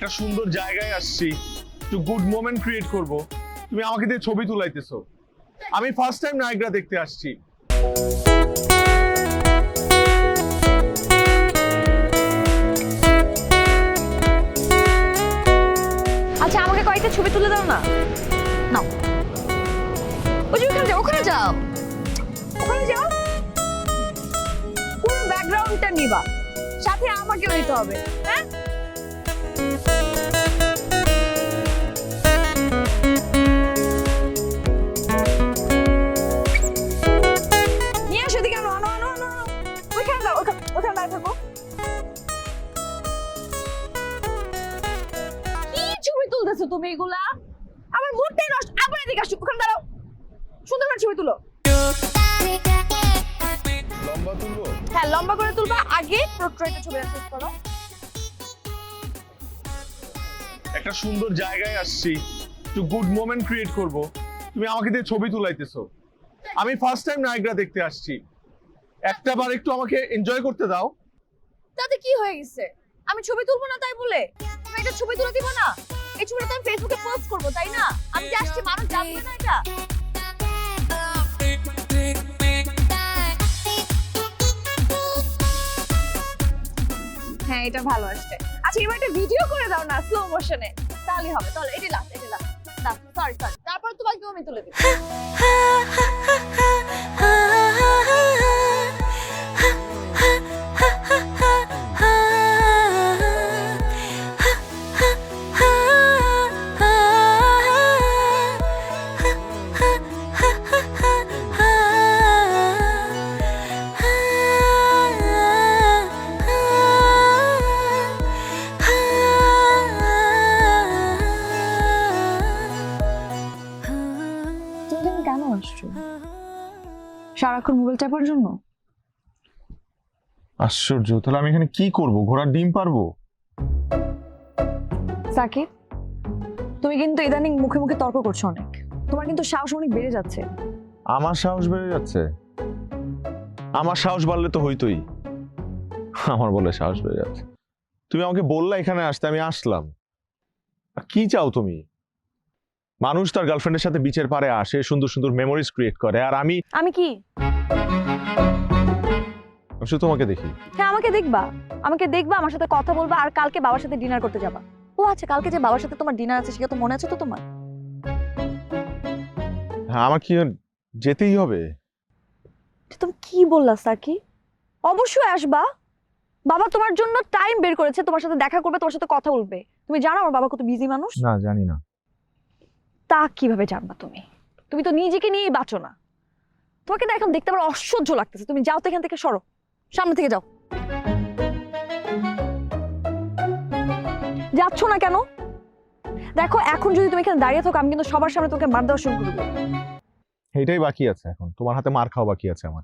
একটা সুন্দর জায়গায় আসছি, একটু গুড মোমেন্ট ক্রিয়েট করব। তুমি আমাকে দিয়ে ছবি তুলাইতেছো। আমি ফার্স্ট টাইম নায়গ্রা দেখতে আসছি। আচ্ছা আমাকে কয়েকটা ছবি তুলে দাও না। নাও, ওই যে ওখানে যাও, ওখানে যাও, ওখানে যাও। পুরো ব্যাকগ্রাউন্ডটা নিবা, সাথে আমাকেও নিতে হবে। হ্যাঁ, নিয়ে আসো এদিকে। আনো আনো আনো আনো আনো। ওইখানে যাও, ওখানে দাঁড়িয়ে থাকো। কি ছবি তুলতেছো তুমি এগুলা? আমার মুডটাই নষ্ট। আবার এদিকে আসো, ওখানে দাঁড়াও। সুন্দর করে ছবি তুলো। লম্বা তুলবো? হ্যাঁ, লম্বা করে তুলবা। আগে পোর্ট্রেটের ছবিটা শুট করো। একটা সুন্দর জায়গায় আসছি, একটু গুড মোমেন্ট ক্রিয়েট করব। তুমি আমাকে দিয়ে ছবি তুলাইতেছো। আমি ফার্স্ট টাইম নায়গ্রা দেখতে আসছি। একটা বার একটু আমাকে এনজয় করতে দাও। তাতে কি হয়ে গেছে? আমি ছবি তুলবো না তাই বলে তুমি একটা ছবি তুলে দিবা না? এই ছবিটা তো আমি ফেসবুকে পোস্ট করব, তাই না? আমি যে আসছি মানুষ জানবে না এটা? হ্যাঁ, এটা ভালো আসছে। আচ্ছা এবার একটা ভিডিও করে দাও না স্লো মোশনে, তাহলেই হবে। তাহলে এটা লাস্ট, এটা লাস্ট। না সরি সরি, তারপর তোমাকে আমি তুলে দিই। তুমি কেন আসছো? সারাক্ষণ মোবাইল টেপার জন্য? আশ্চর্য, তাহলে আমি এখানে কি করব? ঘোড়ার ডিম পারবো? সাকিব, তুমি কিন্তু ইদানিং মুখে মুখে তর্ক করছো অনেক। তোমার কিন্তু সাহস অনেক বেড়ে যাচ্ছে। আমার সাহস বেড়ে যাচ্ছে? আমার সাহস বাড়লে তো হইতোই। আমার বলে সাহস বেড়ে যাচ্ছে? তুমি আমাকে বললা এখানে আসতে, আমি আসলাম। আর কি চাও তুমি? মানুষ তার গার্লফ্রেন্ডের সাথে বিচের পারে আসে, সুন্দর সুন্দর মেমোরিজ ক্রিয়েট করে, আর আমি কি? শুধু তোমাকে দেখি। হ্যাঁ, আমাকে দেখবা, আমাকে দেখবা, আমার সাথে কথা বলবা, আর কালকে বাবার সাথে ডিনার করতে যাবা। ও আচ্ছা, কালকে যে বাবার সাথে তোমার ডিনার আছে সেটা তো মনে আছে তো তোমার? হ্যাঁ, আমার কি যেতেই হবে? তুমি কি বললা সাকি? অবশ্যই আসবা। বাবা তোমার জন্য টাইম বের করেছে, তোমার সাথে দেখা করবে, তোমার সাথে কথা বলবে। তুমি জানো আমার বাবা কত বিজি মানুষ? না, জানি না। তা কিভাবে জানবা তুমি? তুমি তো নিজেকে নিয়েই বাঁচো না। তোমাকে না এখন দেখতে আমার অসহ্য লাগতেছে। তুমি যাও তো এখান থেকে, সরো, সামনে থেকে যাও। যাচ্ছ না কেন? দেখো এখন যদি তুমি এখানে দাঁড়িয়ে থাকো, আমি কিন্তু সবার সামনে তোমাকে মার দেওয়া শুরু করবো। এটাই বাকি আছে এখন, তোমার হাতে মার খাওয়া বাকি আছে আমার।